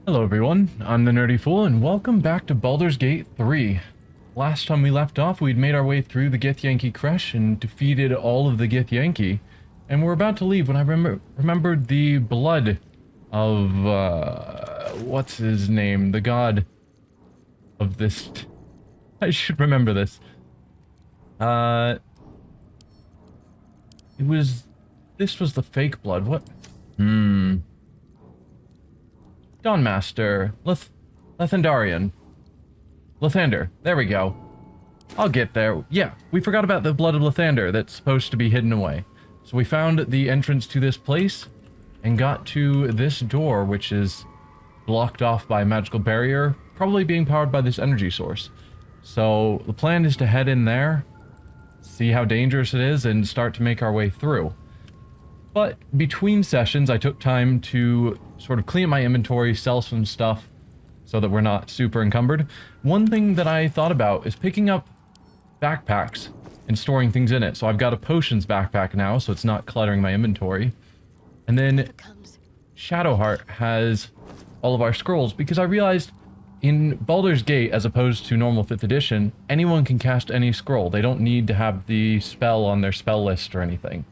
Hello everyone, I'm the Nerdy Fool, and welcome back to Baldur's Gate 3. Last time we left off, we'd made our way through the Githyanki Crush and defeated all of the Githyanki, and we're about to leave when I remembered the blood of, what's his name? The god of this... I should remember this. This was the fake blood, what? Dawnmaster, Lathandarian. Lathander, there we go. I'll get there. Yeah, we forgot about the blood of Lathander that's supposed to be hidden away. So we found the entrance to this place and got to this door, which is blocked off by a magical barrier, probably being powered by this energy source. So the plan is to head in there, see how dangerous it is, and start to make our way through. But between sessions, I took time to sort of clean my inventory, sell some stuff so that we're not super encumbered. One thing that I thought about is picking up backpacks and storing things in it. So I've got a potions backpack now, so it's not cluttering my inventory. And then Shadowheart has all of our scrolls, because I realized in Baldur's Gate, as opposed to normal 5th edition, anyone can cast any scroll. They don't need to have the spell on their spell list or anything.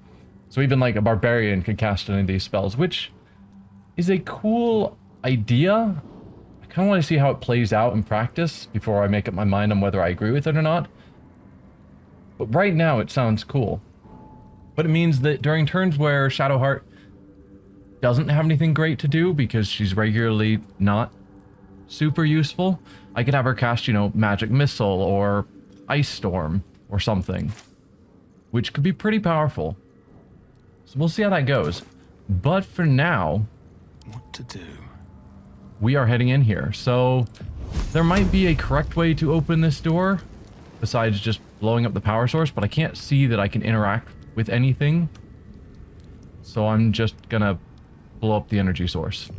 So even like a barbarian can cast any of these spells, which is a cool idea. I kind of want to see how it plays out in practice before I make up my mind on whether I agree with it or not. But right now it sounds cool. But it means that during turns where Shadowheart doesn't have anything great to do because she's regularly not super useful, I could have her cast, you know, Magic Missile or Ice Storm or something, which could be pretty powerful. So we'll see how that goes. But for now, what to do? We are heading in here. So there might be a correct way to open this door besides just blowing up the power source, but I can't see that I can interact with anything. So I'm just gonna blow up the energy source.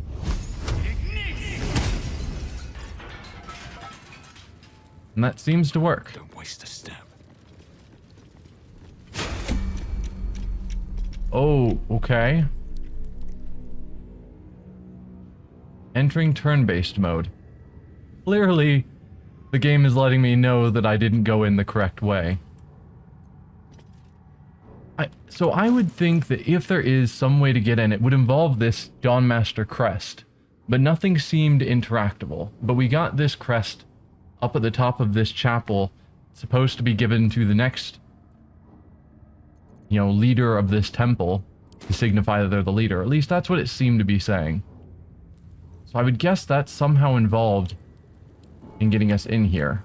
And that seems to work. Don't waste a step. Oh, okay. Entering turn-based mode. Clearly, the game is letting me know that I didn't go in the correct way. So I would think that if there is some way to get in, it would involve this Dawnmaster crest. But nothing seemed interactable. But we got this crest up at the top of this chapel, supposed to be given to the next, you know, leader of this temple to signify that they're the leader. At least that's what it seemed to be saying. So I would guess that's somehow involved in getting us in here.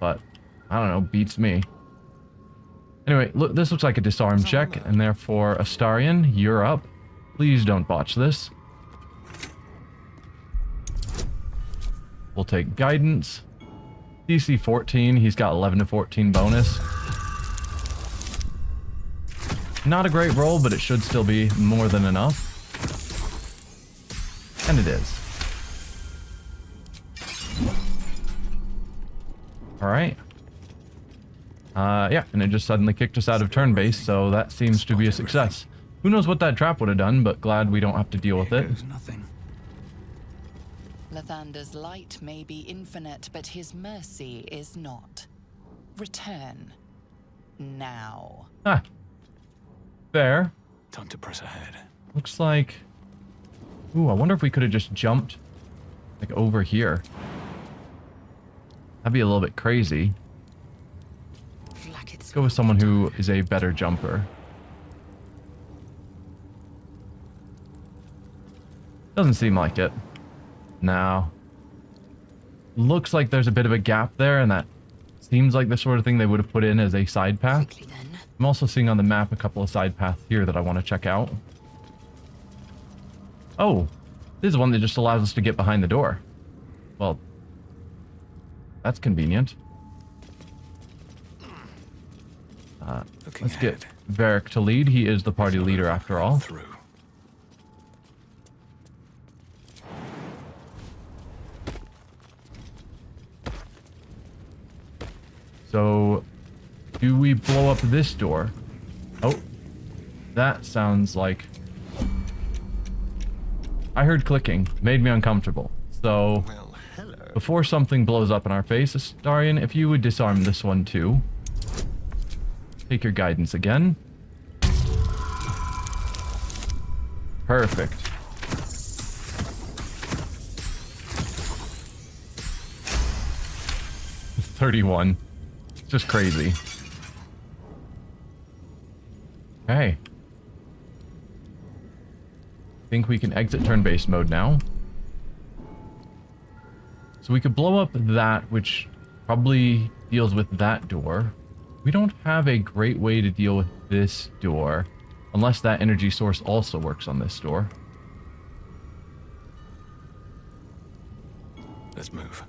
But, I don't know, beats me. Anyway, look, this looks like a disarm check, and therefore, Astarion, you're up. Please don't botch this. We'll take guidance. DC 14, he's got 11 to 14 bonus. Not a great roll, but it should still be more than enough. And it is. Alright. Yeah, and it just suddenly kicked us out of turn base, so that seems to be a success. Who knows what that trap would have done, but glad we don't have to deal with it. Nothing. Lathander's light may be infinite, but his mercy is not. Return. Now. Ah. Fair. Time to press ahead. Looks like... Ooh, I wonder if we could have just jumped, like, over here. That'd be a little bit crazy. Let's go with someone who is a better jumper. Doesn't seem like it. No. Looks like there's a bit of a gap there, and that seems like the sort of thing they would have put in as a side path. I'm also seeing on the map a couple of side paths here that I want to check out. Oh, this is one that just allows us to get behind the door. Well, that's convenient. Let's get Varric to lead. He is the party leader after all. So, do we blow up this door? Oh, that sounds like I heard clicking. Made me uncomfortable. So, Well, hello. before something blows up in our face, Astarion, if you would disarm this one too. Take your guidance again. Perfect. $31. Just crazy. Okay. Think we can exit turn-based mode now. So we could blow up that, which probably deals with that door. We don't have a great way to deal with this door, unless that energy source also works on this door. Let's move.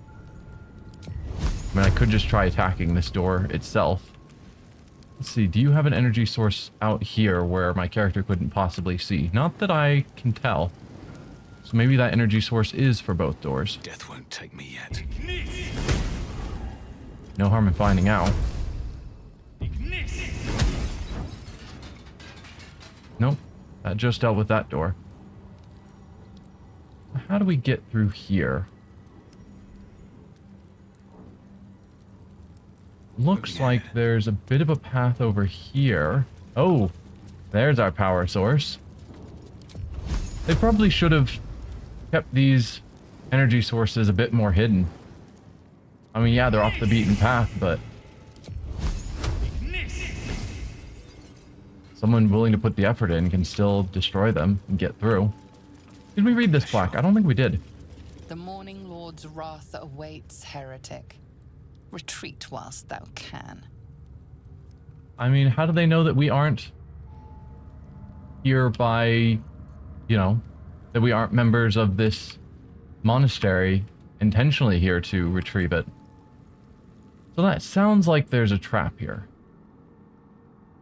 I mean, I could just try attacking this door itself. Let's see, do you have an energy source out here where my character couldn't possibly see? Not that I can tell. So maybe that energy source is for both doors. Death won't take me yet. No harm in finding out. Nope, that just dealt with that door. How do we get through here? Looks like there's a bit of a path over here. Oh, there's our power source. They probably should have kept these energy sources a bit more hidden. I mean, yeah, they're off the beaten path, but someone willing to put the effort in can still destroy them and get through. Did we read this plaque? I don't think we did. The Morning Lord's wrath awaits, heretic. Retreat whilst thou can. I mean, how do they know that we aren't here by, you know, that we aren't members of this monastery intentionally here to retrieve it? So that sounds like there's a trap here.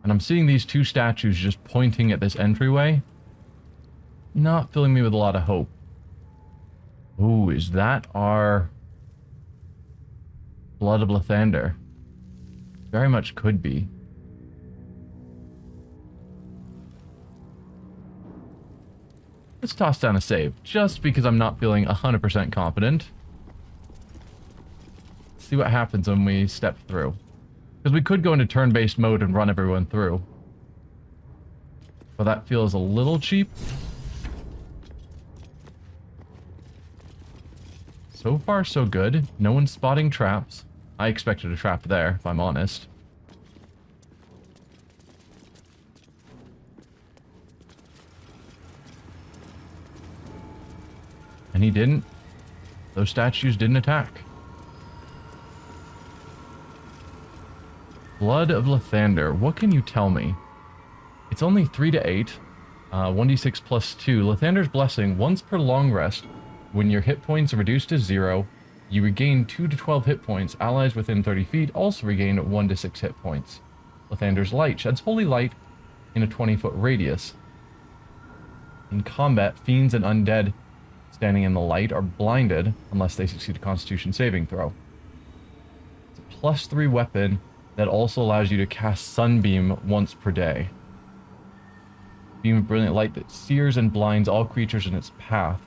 And I'm seeing these two statues just pointing at this entryway. Not filling me with a lot of hope. Ooh, is that our Blood of Lathander? Very much could be. Let's toss down a save, just because I'm not feeling 100% confident. See what happens when we step through. Because we could go into turn-based mode and run everyone through. But that feels a little cheap. So far, so good. No one's spotting traps. I expected a trap there, if I'm honest. And he didn't. Those statues didn't attack. Blood of Lathander. What can you tell me? It's only 3 to 8. 1d6 plus 2. Lathander's Blessing. Once per long rest, when your hit points are reduced to 0, you regain 2 to 12 hit points. Allies within 30 feet also regain 1 to 6 hit points. Lathander's Light sheds holy light in a 20-foot radius. In combat, fiends and undead standing in the light are blinded unless they succeed a Constitution saving throw. It's a +3 weapon that also allows you to cast Sunbeam once per day. Beam of brilliant light that sears and blinds all creatures in its path.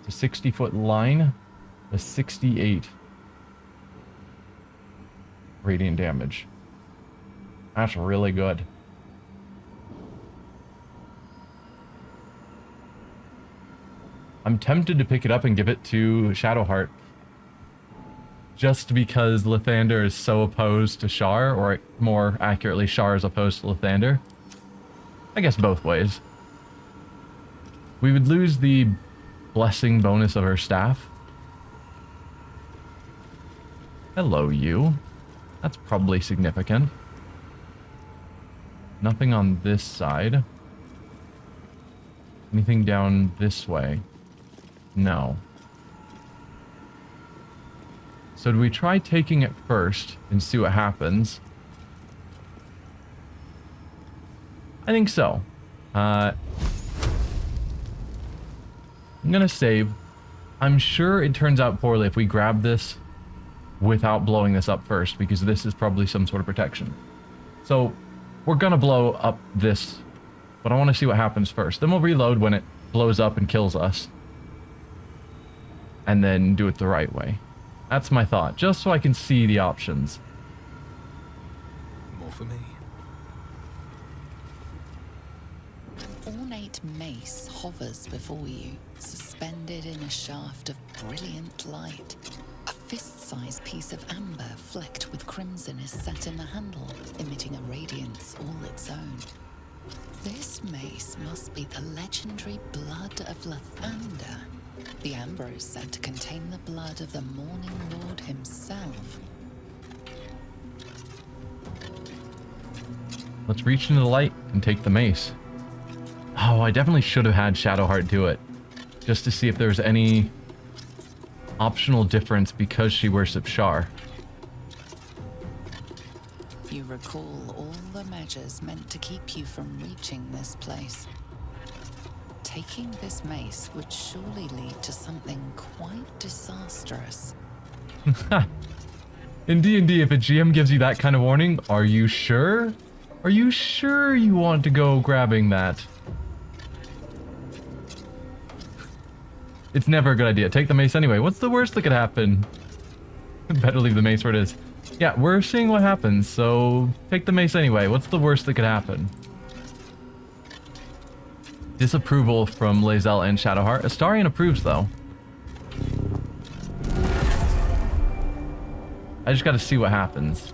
It's a 60-foot line, a 68 radiant damage. That's really good. I'm tempted to pick it up and give it to Shadowheart. Just because Lathander is so opposed to Shar, or more accurately, Shar is opposed to Lathander. I guess both ways. We would lose the blessing bonus of her staff. Hello, you. That's probably significant. Nothing on this side. Anything down this way? No. So do we try taking it first and see what happens? I think so. I'm gonna save. I'm sure it turns out poorly if we grab this without blowing this up first, because this is probably some sort of protection. So we're gonna blow up this, but I want to see what happens first. Then we'll reload when it blows up and kills us. and then do it the right way. That's my thought, just so I can see the options. More for me. Ornate mace hovers before you, suspended in a shaft of brilliant light. A fist-sized piece of amber flecked with crimson is set in the handle, emitting a radiance all its own. This mace must be the legendary blood of Lathander. The amber is said to contain the blood of the Morning Lord himself. Let's reach into the light and take the mace. Oh, I definitely should have had Shadowheart do it, just to see if there's any optional difference because she worships Shar. You recall all the measures meant to keep you from reaching this place. Taking this mace would surely lead to something quite disastrous. In D&D, if a GM gives you that kind of warning, are you sure? Are you sure you want to go grabbing that? It's never a good idea. Take the mace anyway. What's the worst that could happen? Better leave the mace where it is. Yeah, we're seeing what happens, so take the mace anyway. What's the worst that could happen? Disapproval from Lae'zel and Shadowheart. Astarion approves, though. I just gotta see what happens.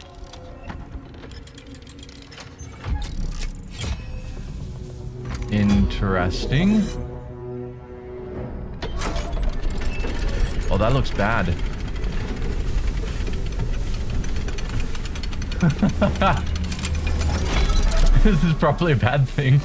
Interesting. Oh, that looks bad. This is probably a bad thing.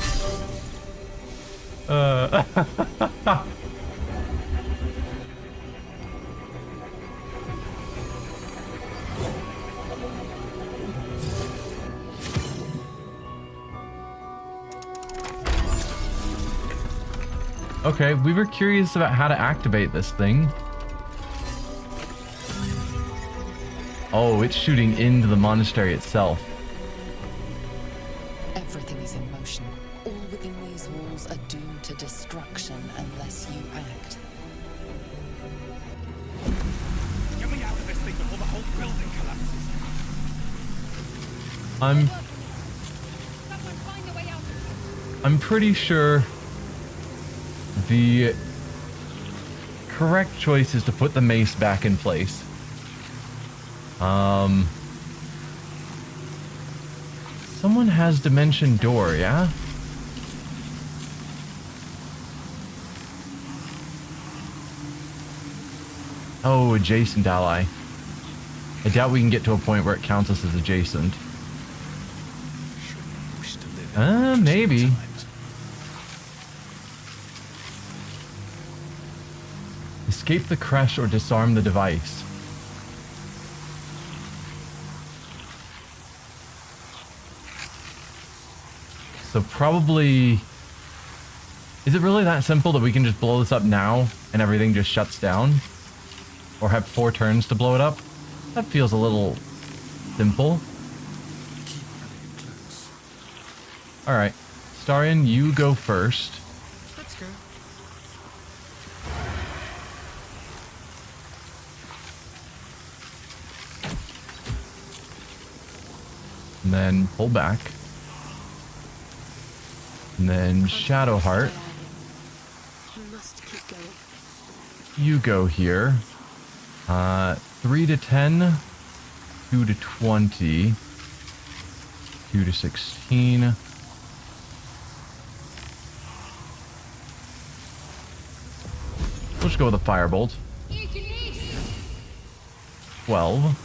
Okay, we were curious about how to activate this thing. Oh, it's shooting into the monastery itself. Everything is in motion. All within these walls are doomed to destruction unless you act. Get me out of this thing before the whole building collapses. I'm pretty sure the correct choice is to put the mace back in place. Someone has Dimension Door, yeah? Oh, adjacent ally. I doubt we can get to a point where it counts us as adjacent. Maybe. Escape the crash or disarm the device. So probably... Is it really that simple that we can just blow this up now and everything just shuts down? Or have 4 turns to blow it up? That feels a little simple. Alright. Starion, you go first. Let's go. And then pull back. And then Shadowheart. You go here. 3 to 10. 2 to 20. 2 to 16. Let's go with a firebolt. 12.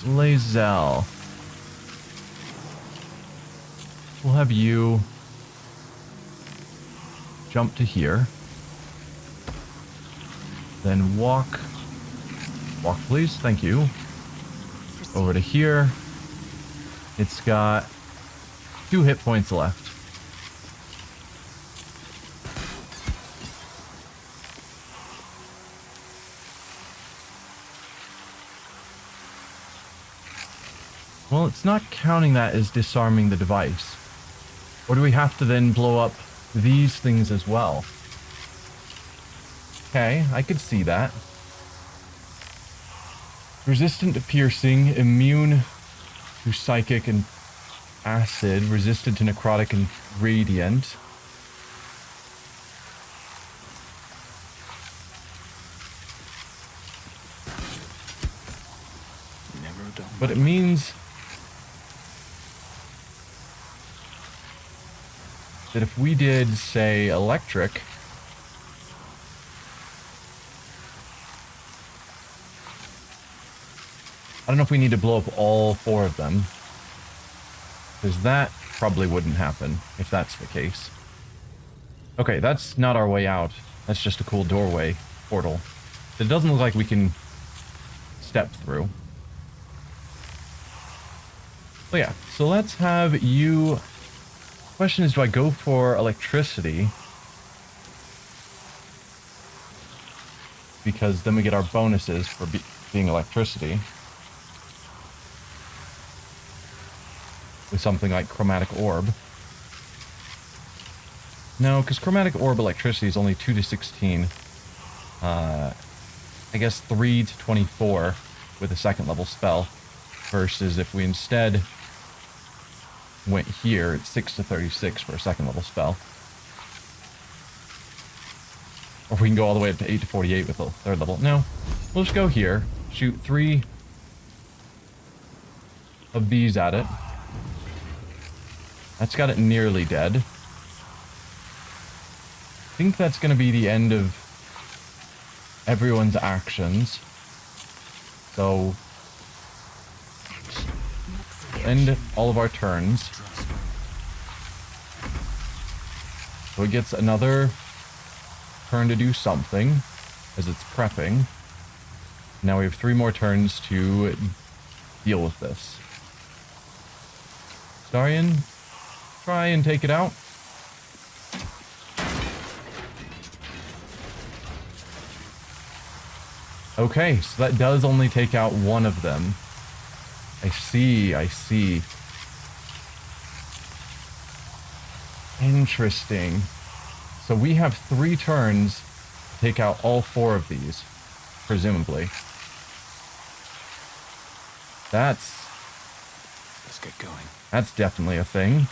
Lae'zel. We'll have you jump to here. Then walk. Walk, please. Thank you. Over to here. It's got 2 hit points left. Well, it's not counting that as disarming the device. Or do we have to then blow up these things as well? Okay, I could see that. Resistant to piercing, immune to psychic and acid, resistant to necrotic and radiant. Never done. But it means that if we did, say, electric, I don't know if we need to blow up all 4 of them, because that probably wouldn't happen if that's the case. Okay, that's not our way out. That's just a cool doorway portal. It doesn't look like we can step through. But yeah, so let's have you... Question is, do I go for electricity? Because then we get our bonuses for being electricity. With something like chromatic orb. No, because chromatic orb electricity is only 2 to 16. I guess 3 to 24 with a 2nd level spell. Versus if we instead went here, it's 6 to 36 for a 2nd level spell. Or we can go all the way up to 8 to 48 with a 3rd level. No, we'll just go here, shoot 3 of these at it. That's got it nearly dead. I think that's going to be the end of everyone's actions. So, end all of our turns. So it gets another turn to do something as it's prepping. Now we have 3 more turns to deal with this. Starion, try and take it out. Okay, so that does only take out 1 of them. I see, I see. Interesting. So we have 3 turns to take out all 4 of these, presumably. Let's get going. That's definitely a thing.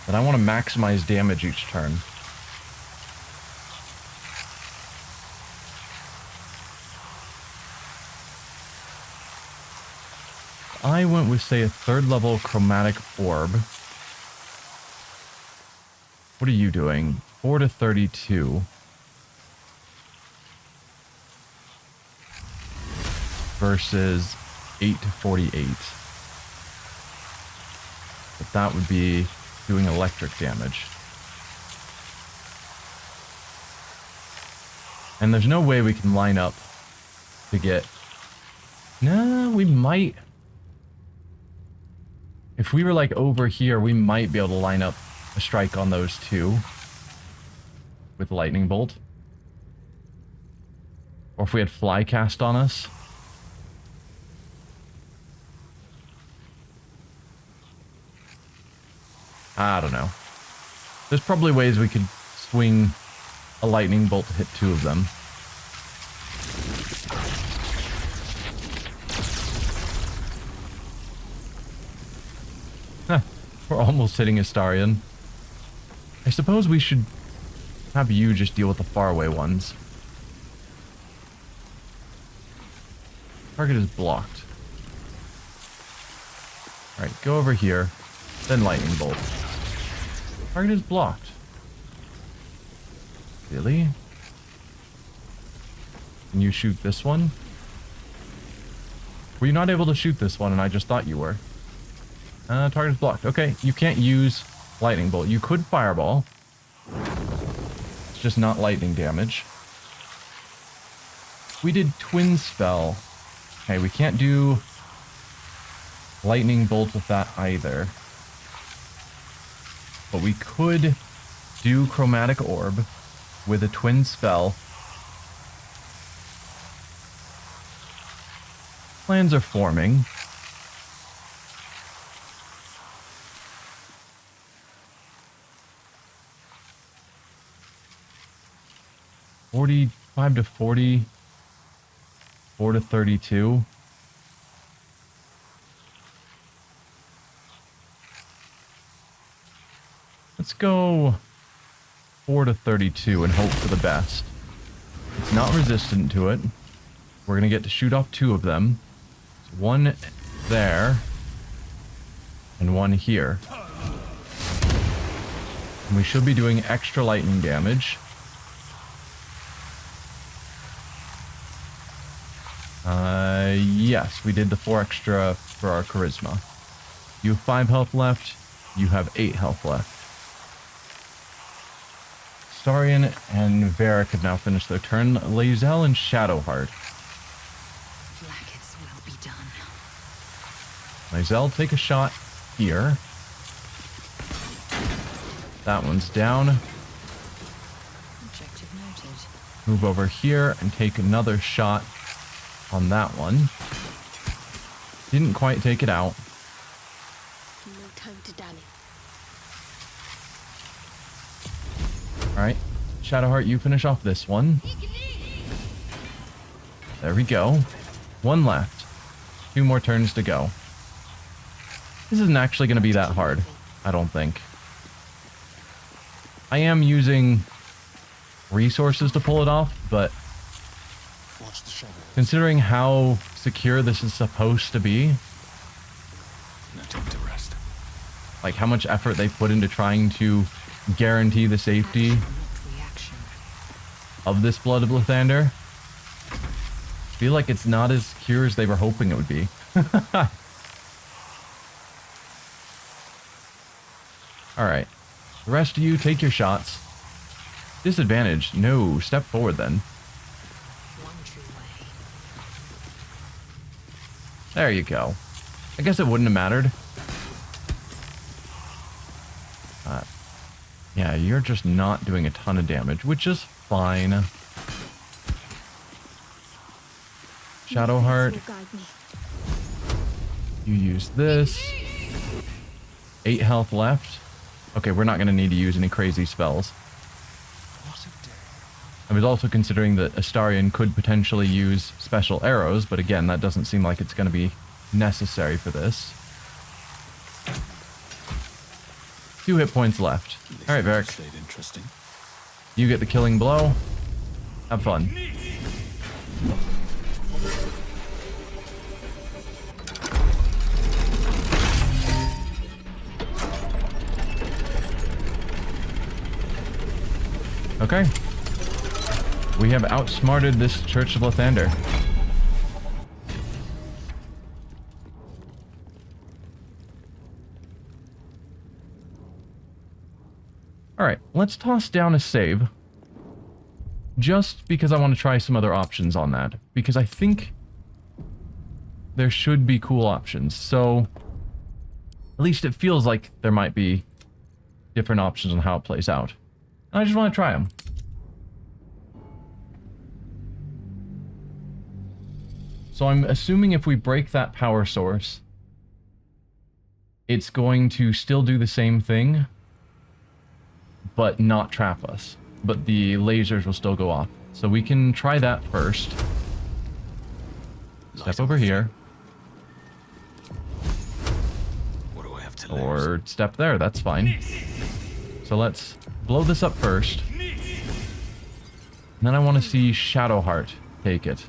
But I want to maximize damage each turn. I went with, say, a 3rd level chromatic orb. What are you doing? 4 to 32. Versus 8 to 48. But that would be doing electric damage. And there's no way we can line up to get... No, we might... If we were like over here, we might be able to line up a strike on those 2 with lightning bolt. Or if we had fly cast on us. I don't know. There's probably ways we could swing a lightning bolt to hit 2 of them. We're almost hitting Astarion. I suppose we should have you just deal with the faraway ones. Target is blocked. Alright, go over here. Then lightning bolt. Target is blocked. Really? Can you shoot this one? Were you not able to shoot this one and I just thought you were? Target is blocked. Okay, you can't use lightning bolt. You could fireball. It's just not lightning damage. We did twin spell. Okay, we can't do lightning bolt with that either. But we could do chromatic orb with a twin spell. Plans are forming. 45 to 40. 4 to 32. Let's go 4 to 32 and hope for the best. It's not resistant to it. We're going to get to shoot off 2 of them. So 1 there. And 1 here. And we should be doing extra lightning damage. Yes, we did the 4 extra for our charisma. You have 5 health left. You have 8 health left. Starion and Varric have now finished their turn. Lae'zel and Shadowheart. Blackets will be done. Lae'zel, take a shot here. That one's down. Objective noted. Move over here and take another shot on that one. Didn't quite take it out. No time to dally. Alright. Shadowheart, you finish off this one. There we go. 1 left. 2 more turns to go. This isn't actually going to be that hard, I don't think. I am using resources to pull it off, but Watch the shadow. considering how secure this is supposed to be, No time to rest. like how much effort they put into trying to guarantee the safety Not reaction. of this Blood of Lathander, I feel like it's not as secure as they were hoping it would be. Alright. The rest of you, take your shots. Disadvantage. No. Step forward then. One true way. There you go. I guess it wouldn't have mattered. Yeah, you're just not doing a ton of damage, which is fine. Shadowheart, Will guide me. you use this. 8 health left. Okay, we're not going to need to use any crazy spells. What a day. I was also considering that Astarion could potentially use special arrows, but again, that doesn't seem like it's going to be necessary for this. 2 hit points left. Alright, Varric. Stayed interesting. You get the killing blow. Have fun. Okay. We have outsmarted this Church of Lathander. Alright, let's toss down a save. Just because I want to try some other options on that. Because I think there should be cool options. So, at least it feels like there might be different options on how it plays out. And I just want to try them. So I'm assuming if we break that power source, it's going to still do the same thing, but not trap us. But the lasers will still go off. So we can try that first. Step over here. What do I have to lose? Or step there, that's fine. So let's blow this up first. And then I want to see Shadowheart take it.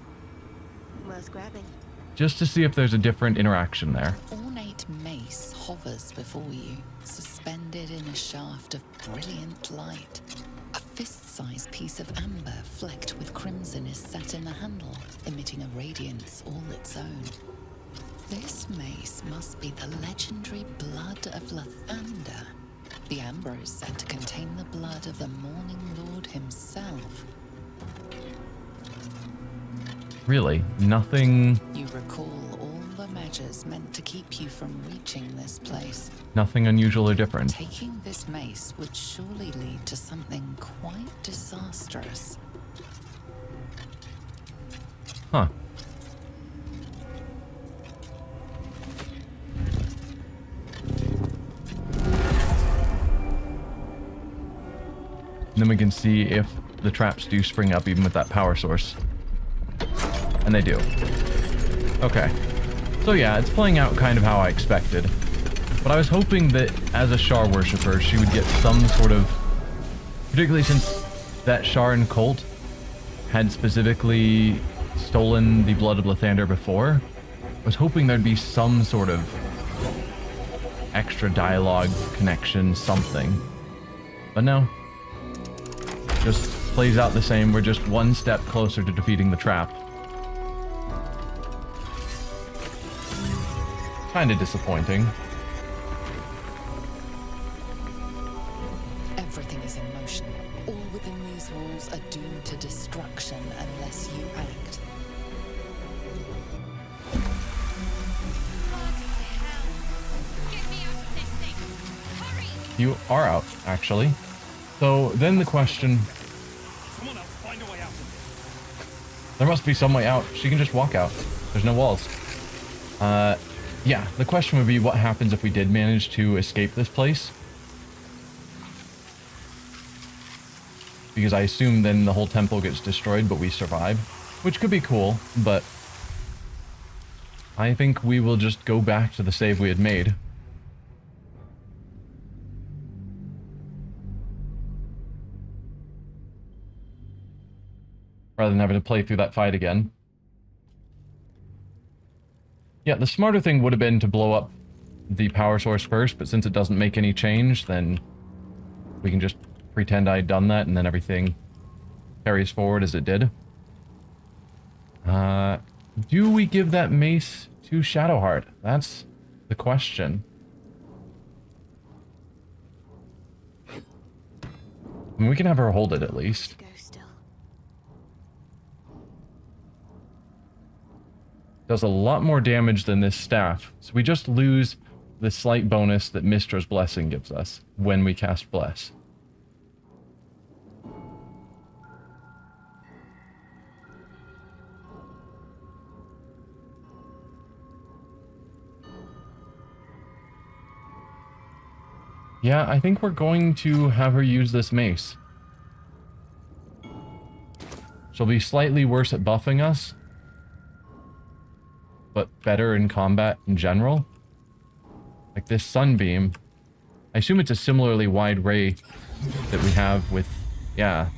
Worth grabbing. Just to see if there's a different interaction there. Ornate mace hovers before you, suspended in a shaft of brilliant light. A fist-sized piece of amber flecked with crimson is set in the handle, emitting a radiance all its own. This mace must be the legendary blood of Lathander. The amber is said to contain the blood of the Morning Lord himself. Really, nothing You recall all the measures meant to keep you from reaching this place. unusual or different. Taking this mace would surely lead to something quite disastrous. Huh. And then we can see if the traps do spring up even with that power source. And they do. Okay. So yeah, it's playing out kind of how I expected. But I was hoping that as a Shar worshipper, she would get some sort of... Particularly since that Sharan cult had specifically stolen the blood of Lathander before. I was hoping there'd be some sort of extra dialogue, connection, something. But no. Just plays out the same. We're just one step closer to defeating the trap. Kinda disappointing. Everything is in motion. All within these walls are doomed to destruction unless you act. You are out, actually. So then the question... Someone else find a way out of this. There must be some way out. She can just walk out. There's no walls. Yeah, the question would be what happens if we did manage to escape this place? Because I assume then the whole temple gets destroyed, but we survive. Which could be cool, but... I think we will just go back to the save we had made. Rather than having to play through that fight again. Yeah, the smarter thing would have been to blow up the power source first, but since it doesn't make any change, then we can just pretend I had done that, and then everything carries forward as it did. Do we give that mace to Shadowheart? That's the question. I mean, we can have her hold it at least. Go still. Does a lot more damage than this staff, so we just lose the slight bonus that Mistra's Blessing gives us when we cast Bless. Yeah, I think we're going to have her use this mace. She'll be slightly worse at buffing us, but better in combat in general. Like this sunbeam. I assume it's a similarly wide ray that we have with, yeah,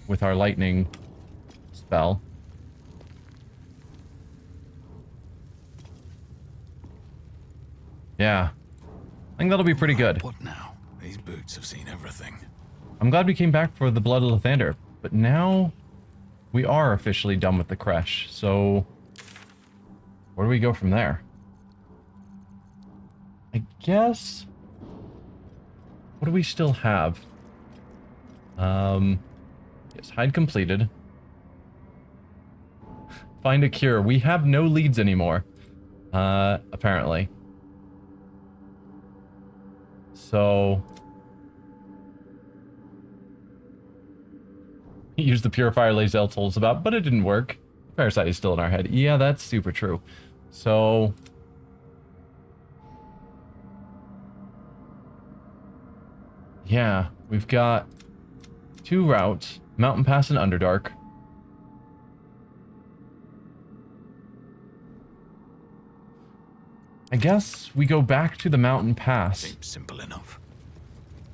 with our lightning spell. Yeah. I think that'll be pretty good. What now? These boots have seen everything. I'm glad we came back for the Blood of Lathander, but now we are officially done with the Creche, so where do we go from there? I guess... What do we still have? Yes, hide completed. Find a cure. We have no leads anymore, apparently. So... Use the purifier Lae'zel told us about, but it didn't work. Parasite is still in our head. Yeah, that's super true. So... Yeah, we've got two routes. Mountain Pass and Underdark. I guess we go back to the Mountain Pass. Seems simple enough.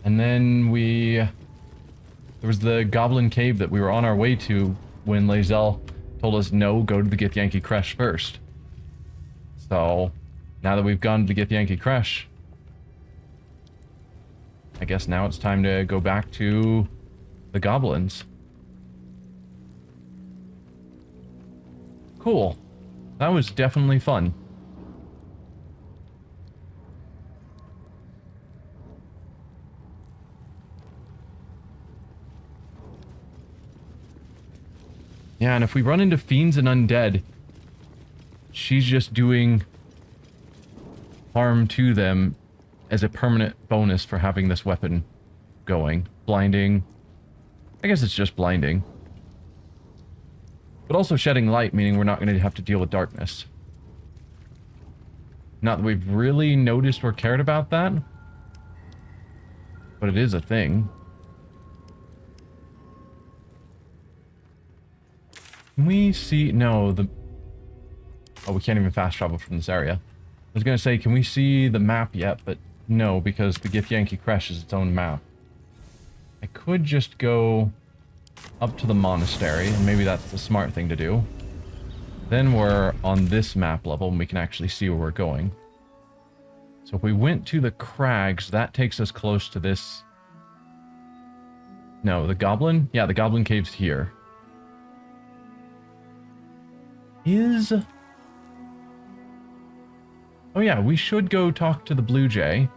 And then we... There was the Goblin Cave that we were on our way to when Lae'zel told us, no, go to the Githyanki Creche first. So, now that we've gone to the Githyanki Creche, I guess now it's time to go back to the goblins. Cool. That was definitely fun. Yeah, and if we run into fiends and undead, she's just doing harm to them as a permanent bonus for having this weapon going. Blinding. I guess it's just blinding. But also shedding light, meaning we're not going to have to deal with darkness. Not that we've really noticed or cared about that. But it is a thing. Can we see... No, the... Oh, we can't even fast travel from this area. I was going to say, can we see the map yet? But no, because the Githyanki Creche is its own map. I could just go up to the monastery, and maybe that's the smart thing to do. Then we're on this map level, and we can actually see where we're going. So if we went to the crags, that takes us close to this... No, the goblin? Yeah, the goblin cave's here. Oh yeah, we should go talk to the blue jay.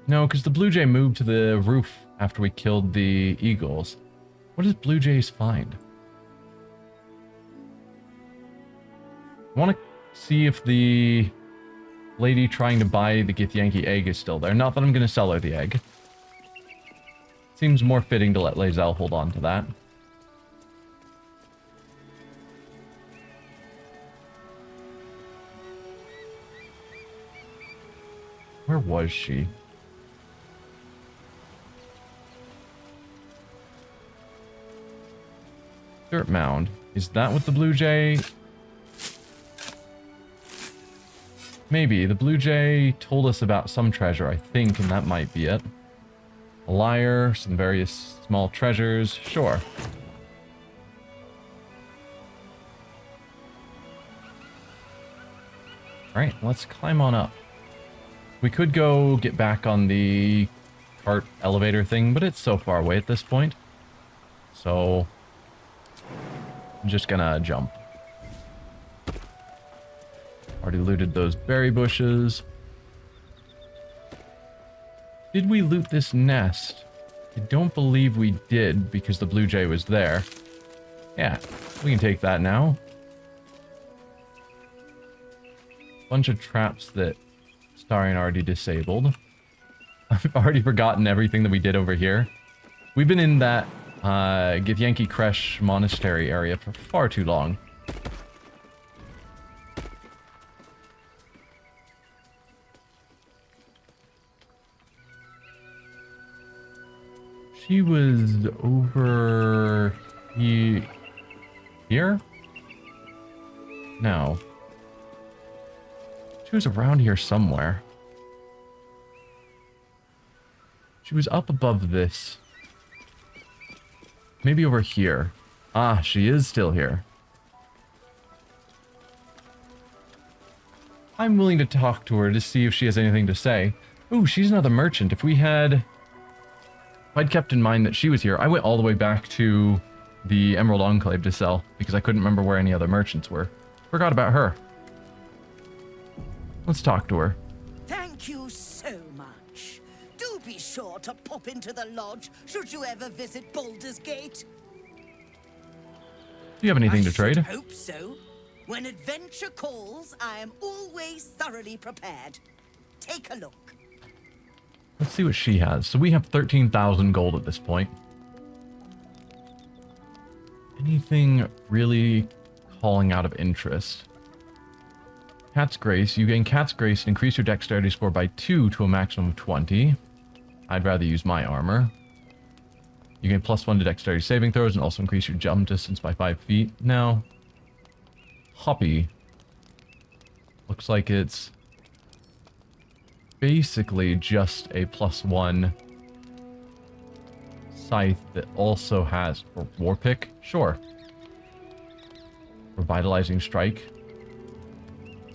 No, because the blue jay moved to the roof after we killed the eagles. What does blue jays find? I want to see if the lady trying to buy the Githyanki egg is still there. Not that I'm going to sell her the egg. Seems more fitting to let Lae'zel hold on to that. Where was she? Dirt mound. Is that what the blue jay... Maybe. The blue jay told us about some treasure, I think, and that might be it. A lyre, some various small treasures. Sure. Alright, let's climb on up. We could go get back on the cart elevator thing, but it's so far away at this point. So... I'm just gonna jump. Already looted those berry bushes. Did we loot this nest? I don't believe we did because the blue jay was there. Yeah, we can take that now. Bunch of traps that Starion already disabled. I've already forgotten everything that we did over here. We've been in that Githyanki Creche monastery area for far too long. She was over here? No. She was around here somewhere. She was up above this. Maybe over here. Ah, she is still here. I'm willing to talk to her to see if she has anything to say. Ooh, she's another merchant. If I'd kept in mind that she was here, I went all the way back to the Emerald Enclave to sell because I couldn't remember where any other merchants were. Forgot about her. Let's talk to her. Thank you so much. Do be sure to pop into the lodge should you ever visit Baldur's Gate. Do you have anything to trade? I hope so. When adventure calls, I am always thoroughly prepared. Take a look. Let's see what she has. So we have 13,000 gold at this point. Anything really calling out of interest? Cat's Grace. You gain Cat's Grace and increase your dexterity score by 2 to a maximum of 20. I'd rather use my armor. You gain +1 to dexterity saving throws and also increase your jump distance by 5 feet. Now, Hoppy. Looks like it's basically just a +1 scythe that also has or war pick. Sure. Revitalizing strike.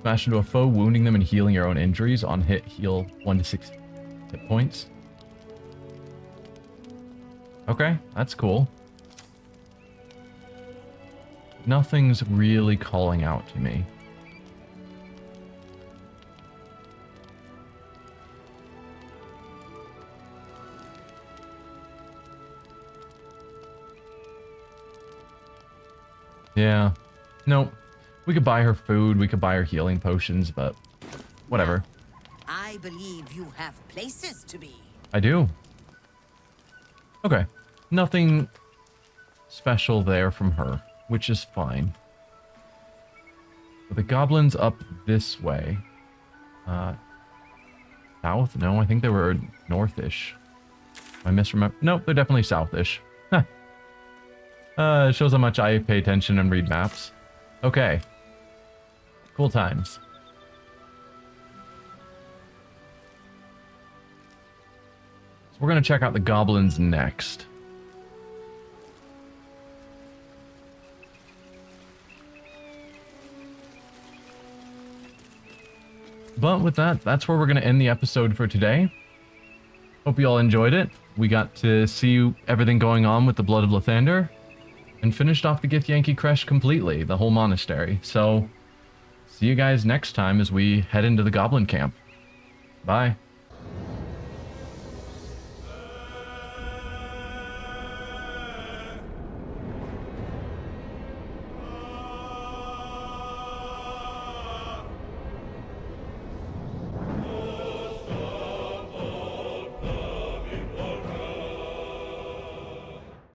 Smash into a foe, wounding them and healing your own injuries. On hit, heal 1 to 6 hit points. Okay, that's cool. Nothing's really calling out to me. Yeah. Nope. We could buy her food, we could buy her healing potions, but whatever. I believe you have places to be. I do. Okay. Nothing special there from her, which is fine. But the goblins up this way. South? No, I think they were northish. I misremember. Nope, they're definitely southish. It shows how much I pay attention and read maps. Okay. Cool times. So we're gonna check out the goblins next. But with that, that's where we're going to end the episode for today. Hope you all enjoyed it. We got to see everything going on with the Blood of Lathander, and finished off the Githyanki Creche completely, the whole monastery. So, see you guys next time as we head into the Goblin Camp. Bye.